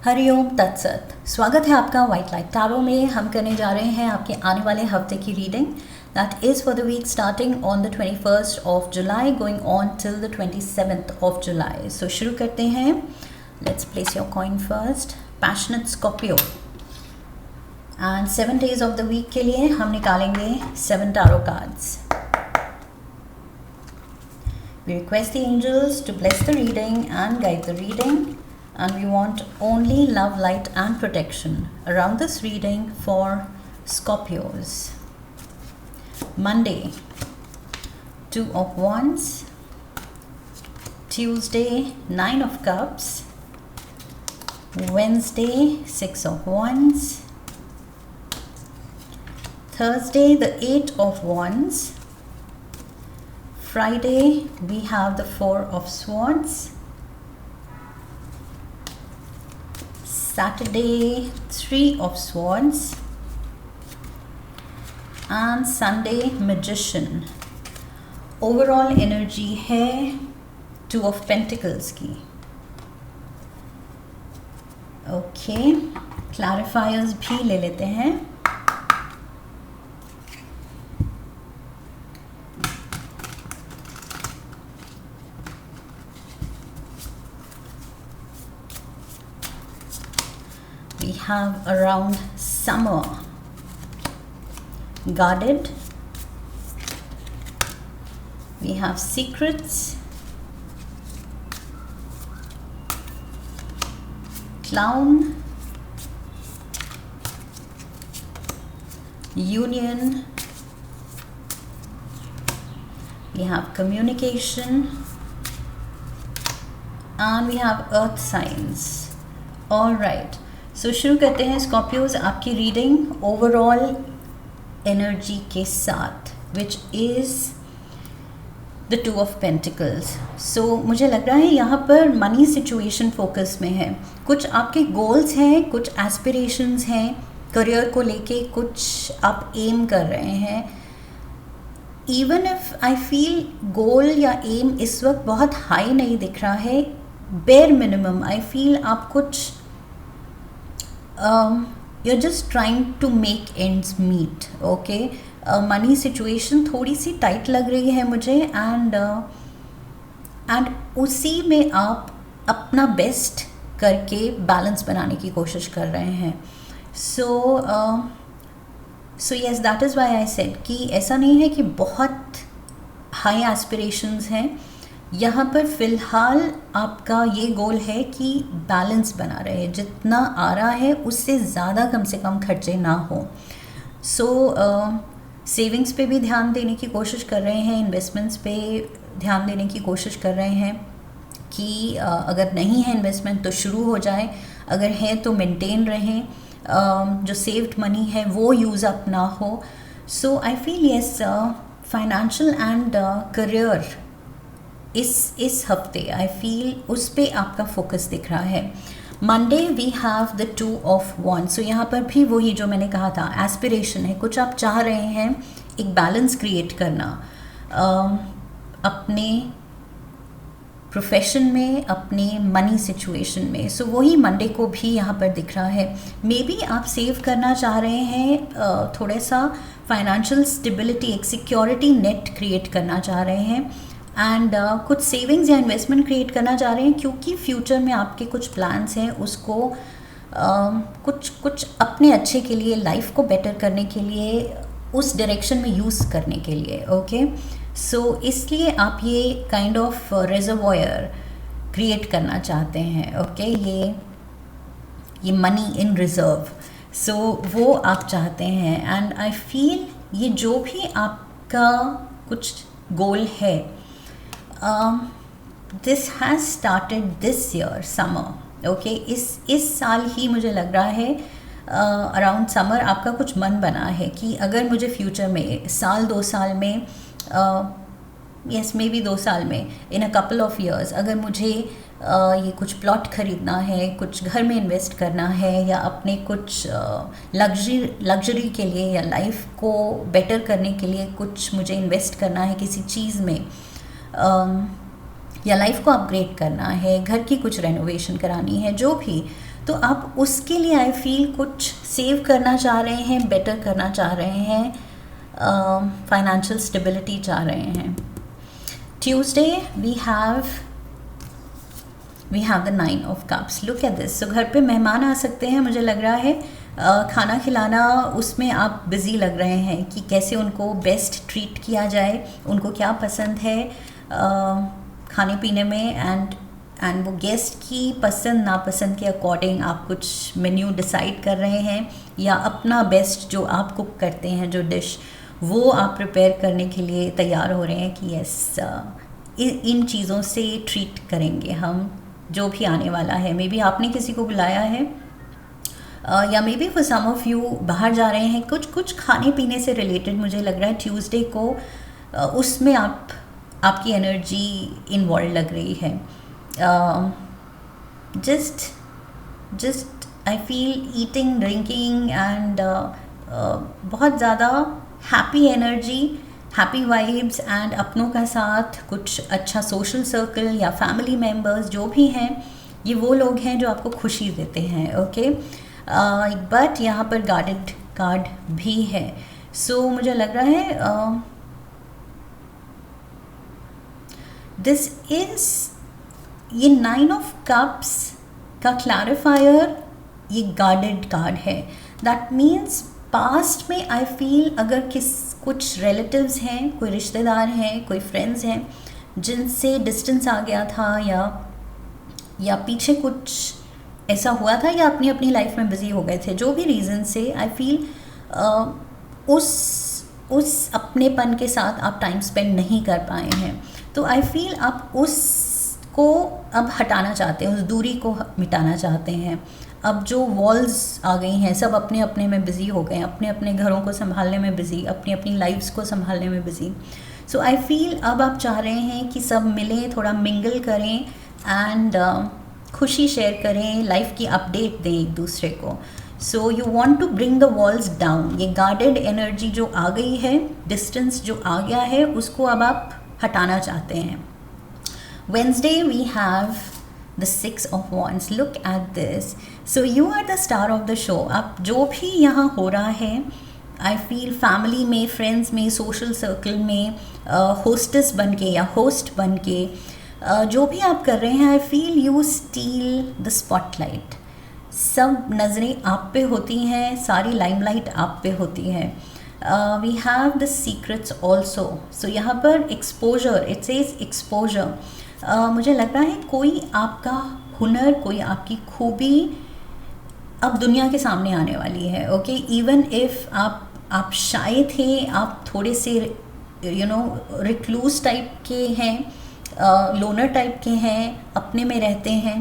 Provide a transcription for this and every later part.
हरिओम तत्सत। स्वागत है आपका वाइट लाइट टैरो में। हम करने जा रहे हैं आपके आने वाले हफ्ते की reading that is for the week starting on the 21st of July going on till the 27th of July. So शुरू करते हैं। Let's place your coin first. Passionate Scorpio and 7 days of the week के लिए हम निकालेंगे 7 tarot cards. We request the angels to bless the reading and guide the reading, and we want only love, light and protection around this reading for Scorpios. Monday, 2 of Wands. Tuesday, 9 of Cups. Wednesday, 6 of Wands. Thursday, the 8 of Wands. Friday, we have the 4 of Swords. Saturday, 3 of Swords. And Sunday, Magician. Overall energy है 2 of Pentacles की. Okay, clarifiers भी ले लेते हैं. We have around summer, guarded. We have secrets, clown, union. We have communication, and we have earth signs. All right. सो शुरू करते हैं Scorpios आपकी रीडिंग ओवरऑल एनर्जी के साथ, which is the 2 of pentacles. So मुझे लग रहा है यहाँ पर मनी सिचुएशन फोकस में है। कुछ आपके गोल्स हैं, कुछ एस्पिरेशंस हैं, करियर को लेके कुछ आप एम कर रहे हैं। इवन इफ आई फील गोल या एम इस वक्त बहुत हाई नहीं दिख रहा है, बेयर मिनिमम आई फील आप कुछ you're just trying to make ends meet. Okay, money situation थोड़ी सी टाइट लग रही है मुझे, and उसी में आप अपना बेस्ट करके बैलेंस बनाने की कोशिश कर रहे हैं. so yes, that is why I said कि ऐसा नहीं है कि बहुत हाई एस्पिरेशंस हैं. यहाँ पर फ़िलहाल आपका ये गोल है कि बैलेंस बना रहे, जितना आ रहा है उससे ज़्यादा कम से कम खर्चे ना हो. सो सेविंग्स पे भी ध्यान देने की कोशिश कर रहे हैं, इन्वेस्टमेंट्स पे ध्यान देने की कोशिश कर रहे हैं कि अगर नहीं है इन्वेस्टमेंट तो शुरू हो जाए, अगर है तो मेंटेन रहें, जो सेव्ड मनी है वो यूज़ अप ना हो. So I feel yes, financial and career इस हफ्ते आई फील उस पे आपका फोकस दिख रहा है. Monday we have the 2 of wands. So यहाँ पर भी वही जो मैंने कहा था, एस्पिरेशन है, कुछ आप चाह रहे हैं एक बैलेंस क्रिएट करना अपने प्रोफेशन में, अपने मनी सिचुएशन में. सो वही मंडे को भी यहाँ पर दिख रहा है. मे बी आप सेव करना चाह रहे हैं, थोड़ा सा फाइनेंशियल स्टेबिलिटी, एक सिक्योरिटी नेट क्रिएट करना चाह रहे हैं, एंड कुछ सेविंग्स या इन्वेस्टमेंट क्रिएट करना चाह रहे हैं, क्योंकि फ्यूचर में आपके कुछ प्लान्स हैं उसको कुछ अपने अच्छे के लिए, लाइफ को बेटर करने के लिए, उस डायरेक्शन में यूज़ करने के लिए. ओके, सो इसलिए आप ये काइंड ऑफ रिजर्वॉयर क्रिएट करना चाहते हैं. ओके, ये मनी इन रिजर्व, सो वो आप चाहते हैं. एंड आई फील ये जो भी आपका कुछ गोल है, this has started this year summer. Okay, इस साल ही मुझे लग रहा है अराउंड समर आपका कुछ मन बना है कि अगर मुझे फ्यूचर में साल 2 साल में, यस मे बी 2 साल में, इन अ कपल ऑफ ईयर्स, अगर मुझे ये कुछ प्लॉट खरीदना है, कुछ घर में इन्वेस्ट करना है, या अपने कुछ लग्जरी के लिए या लाइफ को बेटर करने के लिए कुछ मुझे इन्वेस्ट करना है किसी चीज़ में, या लाइफ को अपग्रेड करना है, घर की कुछ रेनोवेशन करानी है, जो भी, तो आप उसके लिए आई फील कुछ सेव करना चाह रहे हैं, बेटर करना चाह रहे हैं, फाइनेंशियल स्टेबिलिटी चाह रहे हैं। Tuesday we have the 9 of cups. Look at this. So घर पे मेहमान आ सकते हैं, मुझे लग रहा है खाना खिलाना, उसमें आप बिज़ी लग रहे हैं कि कैसे उनको बेस्ट ट्रीट किया जाए, उनको क्या पसंद है खाने पीने में, एंड वो गेस्ट की पसंद नापसंद के अकॉर्डिंग आप कुछ मेन्यू डिसाइड कर रहे हैं, या अपना बेस्ट जो आप कुक करते हैं, जो डिश, वो आप प्रिपेयर करने के लिए तैयार हो रहे हैं कि यस इन चीज़ों से ट्रीट करेंगे हम जो भी आने वाला है। मे बी आपने किसी को बुलाया है, या may be for some of you बाहर जा रहे हैं, कुछ खाने पीने से रिलेटेड मुझे लग रहा है ट्यूसडे को उसमें आपकी एनर्जी इन्वॉल्व लग रही है। Just I feel eating, drinking and बहुत ज़्यादा happy energy, happy vibes, and अपनों का साथ कुछ अच्छा सोशल सर्कल या फैमिली मेम्बर्स जो भी हैं, ये वो लोग हैं जो आपको खुशी देते हैं। ओके, बट यहाँ पर गार्डेड कार्ड भी है। सो मुझे लग रहा है दिस इज ये 9 ऑफ कप्स का क्लैरिफायर ये गार्डेड कार्ड है। दैट मीन्स पास्ट में आई फील अगर कुछ रिलेटिव्स हैं, कोई रिश्तेदार हैं, कोई फ्रेंड्स हैं जिनसे डिस्टेंस आ गया था, या पीछे कुछ ऐसा हुआ था, या अपनी अपनी लाइफ में बिज़ी हो गए थे, जो भी रीज़न से आई फील उस अपनेपन के साथ आप टाइम स्पेंड नहीं कर पाए हैं। तो आई फील आप उसको अब हटाना चाहते हैं, उस दूरी को मिटाना चाहते हैं। अब जो वॉल्स आ गई हैं, सब अपने अपने में बिज़ी हो गए हैं, अपने अपने घरों को संभालने में बिज़ी, अपनी अपनी लाइफ्स को संभालने में बिज़ी। सो आई फील अब आप चाह रहे हैं कि सब मिलें, थोड़ा मिंगल करें, एंड खुशी शेयर करें, लाइफ की अपडेट दें एक दूसरे को। So you want to bring the walls down. ये गार्डेड एनर्जी जो आ गई है, डिस्टेंस जो आ गया है, उसको अब आप हटाना चाहते हैं। Wednesday we have the 6 of Wands. Look at this. So you are the star of the show. अब जो भी यहाँ हो रहा है, आई फील फैमिली में, फ्रेंड्स में, सोशल सर्कल में, होस्टेस बन के या होस्ट बन के जो भी आप कर रहे हैं, आई feel you steel the spotlight. सब नज़रें आप पे होती हैं, सारी लाइमलाइट आप पे होती है। We have the secrets also. So यहाँ पर एक्सपोजर, इट सेज एक्सपोजर। मुझे लग रहा है कोई आपका हुनर, कोई आपकी खूबी अब दुनिया के सामने आने वाली है। ओके, इवन इफ़ आप शाय थे, आप थोड़े से रिक्लूज टाइप के हैं, लोनर टाइप के हैं, अपने में रहते हैं,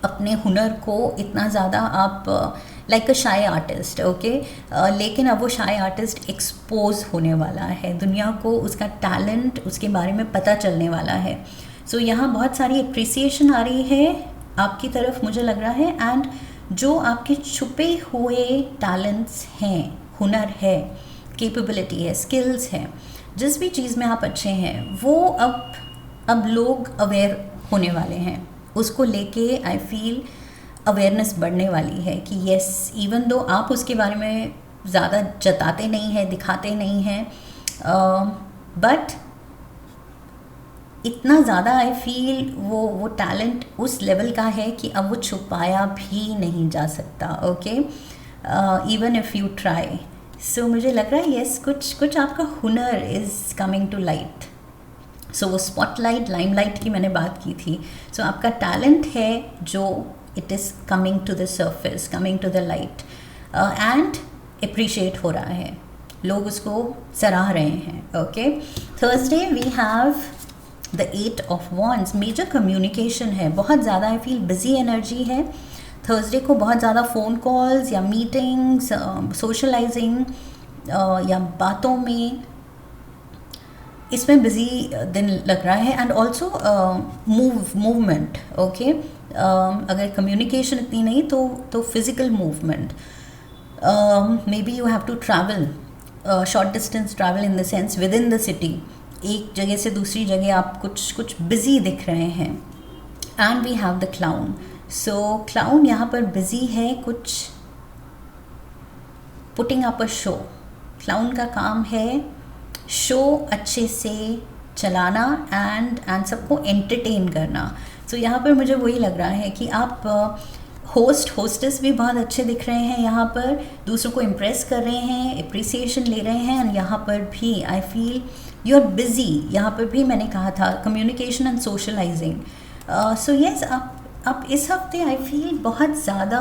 अपने हुनर को इतना ज़्यादा आप लाइक अ शाय आर्टिस्ट। ओके, लेकिन अब वो शाय आर्टिस्ट एक्सपोज होने वाला है, दुनिया को उसका टैलेंट, उसके बारे में पता चलने वाला है। सो यहाँ बहुत सारी अप्रिसिएशन आ रही है आपकी तरफ, मुझे लग रहा है, एंड जो आपके छुपे हुए टैलेंट्स हैं, हुनर है, कैपेबिलिटी है, स्किल्स हैं, जिस भी चीज़ में आप अच्छे हैं, वो अब लोग अवेयर होने वाले हैं। उसको लेके आई फील अवेयरनेस बढ़ने वाली है कि येस, इवन दो आप उसके बारे में ज़्यादा जताते नहीं हैं, दिखाते नहीं हैं, बट इतना ज़्यादा आई फील वो टैलेंट उस लेवल का है कि अब वो छुपाया भी नहीं जा सकता। Okay, even if you try. So मुझे लग रहा है येस, कुछ आपका हुनर is coming to light. So वो स्पॉटलाइट, लाइमलाइट की मैंने बात की थी। सो आपका टैलेंट है जो it is coming to the surface, coming to the light, and appreciate हो रहा है, लोग उसको सराह रहे हैं। Okay, Thursday we have the 8 of wands. Major communication है, बहुत ज़्यादा आई फील बिजी एनर्जी है। थर्सडे को बहुत ज़्यादा फ़ोन कॉल्स या मीटिंग्स, सोशलाइजिंग या बातों में, इसमें बिजी दिन लग रहा है, एंड ऑल्सो मूवमेंट। ओके, अगर कम्युनिकेशन इतनी नहीं तो physical movement, may be you have to travel, short distance travel in the sense within the city, एक जगह से दूसरी जगह आप कुछ बिजी दिख रहे हैं। And we have the clown. So clown यहाँ पर बिजी है कुछ putting up a show. Clown का काम है शो अच्छे से चलाना एंड सबको एंटरटेन करना। सो यहाँ पर मुझे वही लग रहा है कि आप होस्टेस भी बहुत अच्छे दिख रहे हैं, यहाँ पर दूसरों को इम्प्रेस कर रहे हैं, अप्रिसिएशन ले रहे हैं। एंड यहाँ पर भी I feel you are busy. यहाँ पर भी मैंने कहा था communication and socializing. So yes, आप इस हफ्ते आई फील बहुत ज़्यादा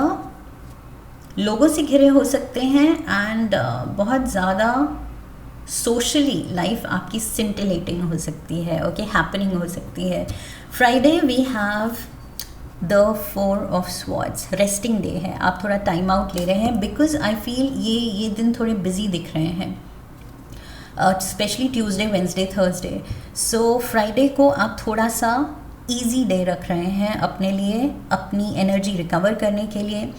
लोगों से घिरे हो सकते हैं एंड बहुत ज़्यादा सोशली लाइफ आपकी सिंटिलेटिंग हो सकती है, ओके, हैपनिंग हो सकती है। Friday we have the 4 of swords, resting day है। आप थोड़ा टाइम आउट ले रहे हैं बिकॉज आई फील ये दिन थोड़े बिजी दिख रहे हैं, specially Tuesday, Wednesday, Thursday. So Friday को आप थोड़ा सा ईजी डे रख रहे हैं अपने लिए, अपनी एनर्जी रिकवर करने के लिए,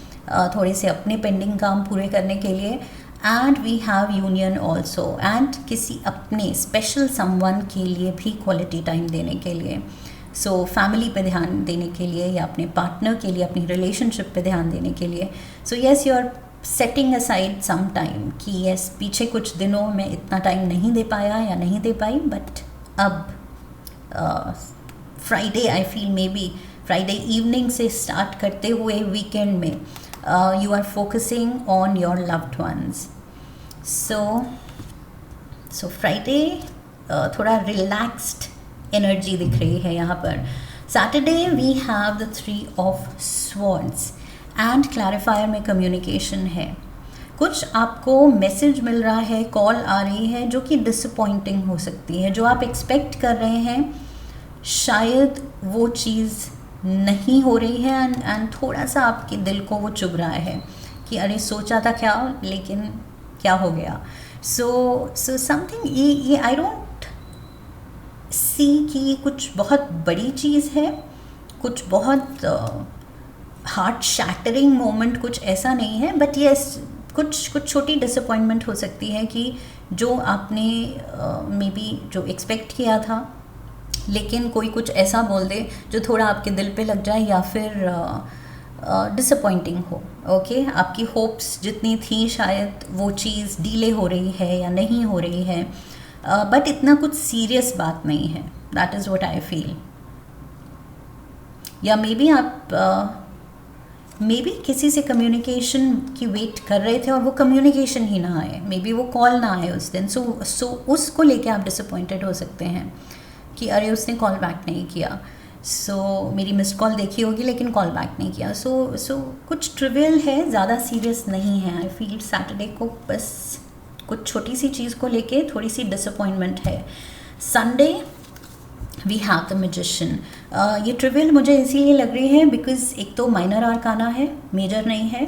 थोड़े से अपने पेंडिंग काम पूरे करने के लिए। And we have union also, and किसी अपने स्पेशल समवन के लिए भी क्वालिटी टाइम देने के लिए। सो फैमिली पे ध्यान देने के लिए या अपने पार्टनर के लिए, अपनी रिलेशनशिप पे ध्यान देने के लिए। So yes, you are setting aside some time कि येस, पीछे कुछ दिनों में इतना टाइम नहीं दे पाया या नहीं दे पाई, बट अब Friday I feel may be Friday evening से स्टार्ट करते हुए वीकेंड में you are focusing on your loved ones. So Friday थोड़ा रिलैक्स्ड एनर्जी दिख रही है यहाँ पर। Saturday we have the 3 of swords and clarifier में कम्युनिकेशन है। कुछ आपको मैसेज मिल रहा है, कॉल आ रही है जो कि डिसअपॉइंटिंग हो सकती है। जो आप एक्सपेक्ट कर रहे हैं शायद वो चीज़ नहीं हो रही है एंड थोड़ा सा आपके दिल को वो चुभ रहा है कि अरे सोचा था क्या, लेकिन क्या हो गया। सो समथिंग ये आई डोंट सी कि ये कुछ बहुत बड़ी चीज़ है, कुछ बहुत हार्ट शैटरिंग मोमेंट, कुछ ऐसा नहीं है। बट येस, कुछ छोटी डिसअपॉइंटमेंट हो सकती है कि जो आपने मे बी जो एक्सपेक्ट किया था, लेकिन कोई कुछ ऐसा बोल दे जो थोड़ा आपके दिल पे लग जाए या फिर डिसअपॉइंटिंग हो। ओके, आपकी होप्स जितनी थी शायद वो चीज़ डिले हो रही है या नहीं हो रही है, बट इतना कुछ सीरियस बात नहीं है। That is what I feel. या मे बी आप मे बी किसी से कम्युनिकेशन की वेट कर रहे थे और वो कम्युनिकेशन ही ना आए, मे बी वो कॉल ना आए उस दिन। सो उसको लेके आप डिसअपॉइंटेड हो सकते हैं कि अरे उसने कॉल बैक नहीं किया। सो मेरी मिस्ड कॉल देखी होगी लेकिन कॉल बैक नहीं किया। सो कुछ ट्रिवियल है, ज़्यादा सीरियस नहीं है। आई फील सैटरडे को बस कुछ छोटी सी चीज़ को लेके थोड़ी सी डिसअपॉइंटमेंट है। Sunday we have the magician. ये ट्रिवियल मुझे इसीलिए लग रही है बिकॉज एक तो माइनर आर्काना है, मेजर नहीं है,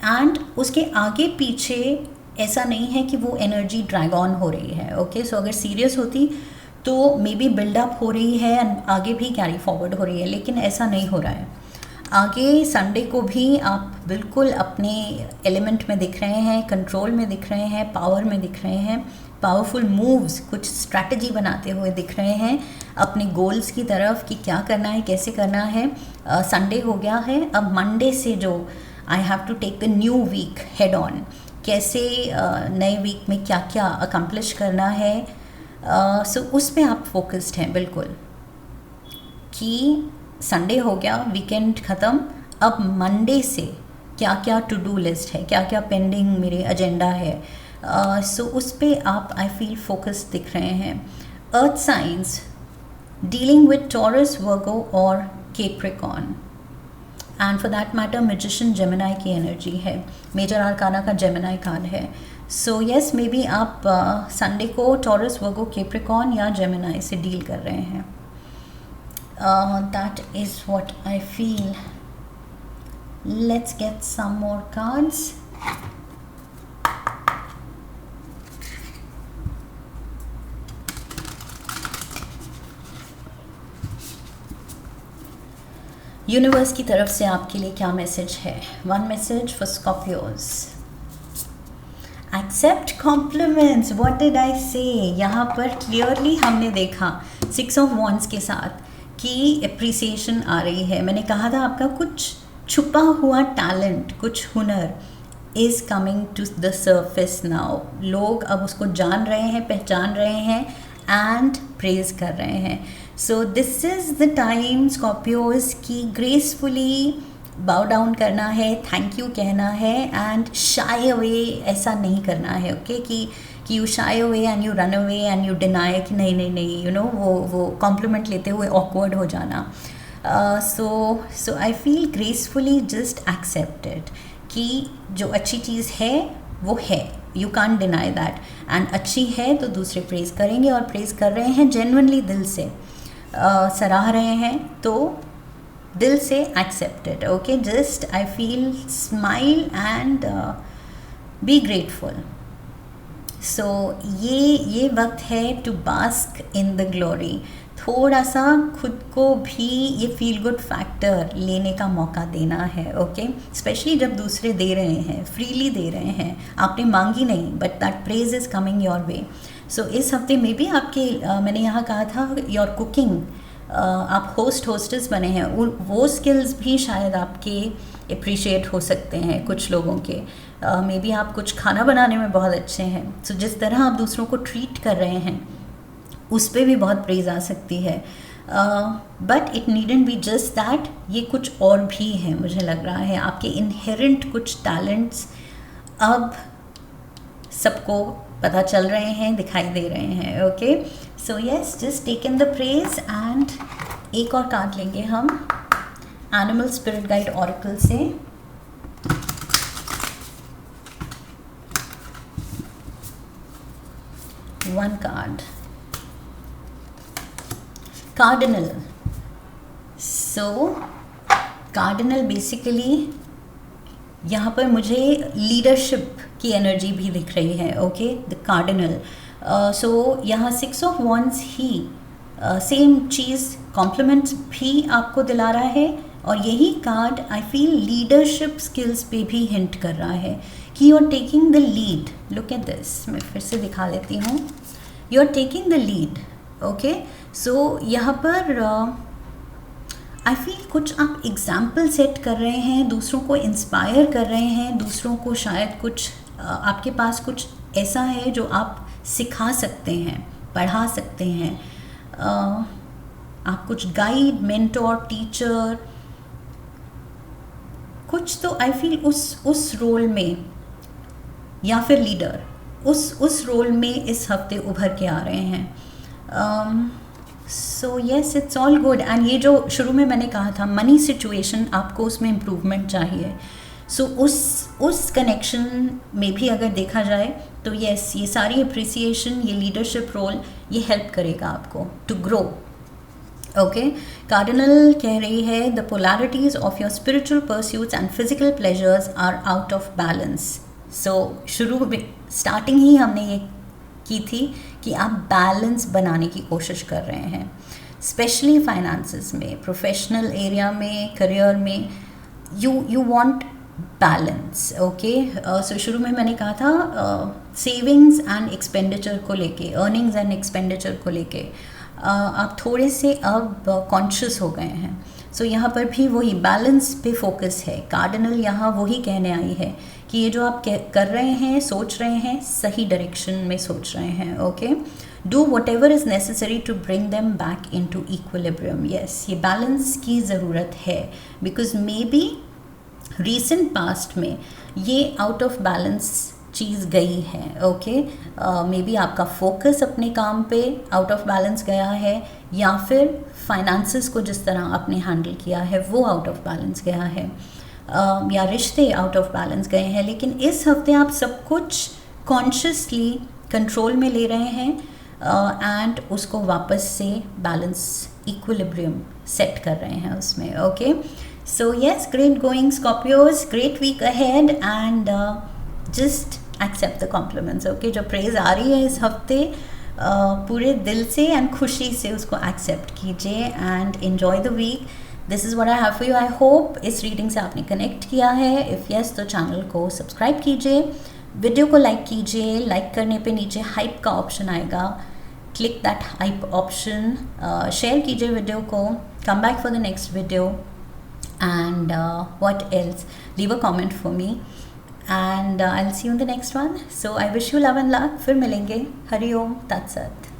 एंड उसके आगे पीछे ऐसा नहीं है कि वो एनर्जी ड्रैग ऑन हो रही है। ओके, सो अगर सीरियस होती तो मे बी बिल्डअप हो रही है एंड आगे भी कैरी फॉरवर्ड हो रही है, लेकिन ऐसा नहीं हो रहा है। आगे संडे को भी आप बिल्कुल अपने एलिमेंट में दिख रहे हैं, कंट्रोल में दिख रहे हैं, पावर में दिख रहे हैं, पावरफुल मूव्स, कुछ स्ट्रैटेजी बनाते हुए दिख रहे हैं अपने गोल्स की तरफ कि क्या करना है, कैसे करना है। संडे हो गया है, अब मंडे से जो I have to take the new week head on, कैसे नए वीक में क्या क्या अकम्प्लिश करना है। सो उस पर आप फोकस्ड हैं बिल्कुल कि संडे हो गया, वीकेंड ख़त्म, अब मंडे से क्या क्या टू डू लिस्ट है, क्या क्या पेंडिंग मेरे एजेंडा है। सो उस पर आप आई फील फोकस दिख रहे हैं। Earth signs dealing with Taurus, Virgo और Capricorn, and for that matter magician Gemini की एनर्जी है, मेजर आर्काना का जेमिनाई कार्ड है। सो येस, मे बी आप संडे को टॉरस, वर्गो, कैप्रिकॉर्न या जेमिनाई से डील कर रहे हैं। That is what I feel. Let's get some more cards. Universe की तरफ से आपके लिए क्या मैसेज है? One message for Scorpios. Accept compliments, what did I से। यहाँ पर क्लियरली हमने देखा 6 ऑफ वॉन्ड्स के साथ कि अप्रिसिएशन आ रही है। मैंने कहा था आपका कुछ छुपा हुआ टैलेंट, कुछ हुनर is coming to the surface now. लोग अब उसको जान रहे हैं, पहचान रहे हैं एंड प्रेज कर रहे हैं। So this is the time Scorpios की ग्रेसफुली बाउ डाउन करना है, थैंक यू कहना है एंड शाई अवे ऐसा नहीं करना है। ओके कि you shy away and you run away and you deny कि नहीं नहीं नहीं, यू नो, वो कॉम्प्लीमेंट लेते हुए ऑकवर्ड हो जाना। So I feel gracefully just accepted कि जो अच्छी चीज़ है वो है, you can't deny that, and अच्छी है तो दूसरे प्रेज़ करेंगे और प्रेज़ कर रहे हैं जेन्युइनली, दिल से सराह रहे हैं तो दिल से accepted. Okay, just I feel smile and be grateful. So ये वक्त है to bask in the glory. थोड़ा सा खुद को भी ये फील गुड फैक्टर लेने का मौका देना है। ओके, स्पेशली जब दूसरे दे रहे हैं, फ्रीली दे रहे हैं, आपने मांगी नहीं, but that praise is coming your way. So इस हफ्ते में भी आपके मैंने यहाँ कहा था योर कुकिंग, आप होस्टेस बने हैं, वो स्किल्स भी शायद आपके अप्रिशिएट हो सकते हैं कुछ लोगों के। मे बी आप कुछ खाना बनाने में बहुत अच्छे हैं, सो जिस तरह आप दूसरों को ट्रीट कर रहे हैं उस पर भी बहुत प्रेज आ सकती है। But it needn't be just that, ये कुछ और भी है। मुझे लग रहा है आपके इनहेरेंट कुछ टैलेंट्स अब सबको पता चल रहे हैं, दिखाई दे रहे हैं। Okay, so yes, just take in the praise and एक और कार्ड लेंगे हम एनिमल स्पिरिट गाइड ऑरेकल से। One card, cardinal. So cardinal basically यहाँ पर मुझे लीडरशिप की एनर्जी भी दिख रही है। Okay, the cardinal. सो यहाँ 6 ऑफ वॉन्ड्स ही सेम चीज़, कॉम्प्लीमेंट्स भी आपको दिला रहा है, और यही card I feel leadership skills पे भी हिंट कर रहा है कि you are taking the lead. Look at this, मैं फिर से दिखा देती हूँ, you are taking the lead. Okay, so यहाँ पर आई फील कुछ आप एग्जाम्पल सेट कर रहे हैं, दूसरों को इंस्पायर कर रहे हैं, दूसरों को शायद कुछ आपके पास कुछ ऐसा है जो आप सिखा सकते हैं, पढ़ा सकते हैं। आप कुछ गाइड, मेंटोर, टीचर, कुछ तो आई फील उस रोल में, या फिर लीडर, उस रोल में इस हफ्ते उभर के आ रहे हैं। So yes, it's all good. And ये जो शुरू में मैंने कहा था मनी सिचुएशन, आपको उसमें इम्प्रूवमेंट चाहिए। सो उस कनेक्शन में भी अगर देखा जाए तो येस, ये सारी अप्रिसिएशन, ये लीडरशिप रोल, ये हेल्प करेगा आपको टू ग्रो। ओके, कार्डिनल कह रही है the polarities of your spiritual pursuits and physical pleasures are out of balance. So शुरू में स्टार्टिंग ही हमने ये की थी कि आप बैलेंस बनाने की कोशिश कर रहे हैं, स्पेशली फाइनेंसेस में, प्रोफेशनल एरिया में, करियर में, यू वांट बैलेंस। ओके, सो शुरू में मैंने कहा था सेविंग्स एंड एक्सपेंडिचर को लेके, अर्निंग्स एंड एक्सपेंडिचर को लेके आप थोड़े से अब कॉन्शियस हो गए हैं। सो यहाँ पर भी वही बैलेंस पे फोकस है। कार्डिनल यहाँ वही कहने आई है कि ये जो आप कर रहे हैं, सोच रहे हैं, सही डायरेक्शन में सोच रहे हैं। Okay, do whatever is necessary to bring them back into equilibrium. Yes, ये बैलेंस की ज़रूरत है, because may be recent past में ये आउट ऑफ बैलेंस चीज़ गई है। ओके, मे बी आपका फोकस अपने काम पे आउट ऑफ बैलेंस गया है, या फिर फाइनेंसेस को जिस तरह आपने हैंडल किया है वो आउट ऑफ बैलेंस गया है, या रिश्ते आउट ऑफ बैलेंस गए हैं। लेकिन इस हफ्ते आप सब कुछ कॉन्शियसली कंट्रोल में ले रहे हैं एंड उसको वापस से बैलेंस, इक्विलिब्रियम सेट कर रहे हैं उसमें। Okay, so yes, great going Scorpios, great week ahead and just accept the compliments. Okay, जो प्रेज आ रही है इस हफ्ते पूरे दिल से एंड खुशी से उसको एक्सेप्ट कीजिए and enjoy the week. This is what I have for you. I hope इस रीडिंग से आपने कनेक्ट किया है। इफ़ यस, तो चैनल को सब्सक्राइब कीजिए, वीडियो को लाइक कीजिए। लाइक करने पे नीचे हाइप का ऑप्शन आएगा, click that hype option, share कीजिए वीडियो को। Come back for the next video And what else? Leave a comment for me. And I'll see you in the next one. So I wish you love and luck. फिर मिलेंगे. हरि ओम तत्सत.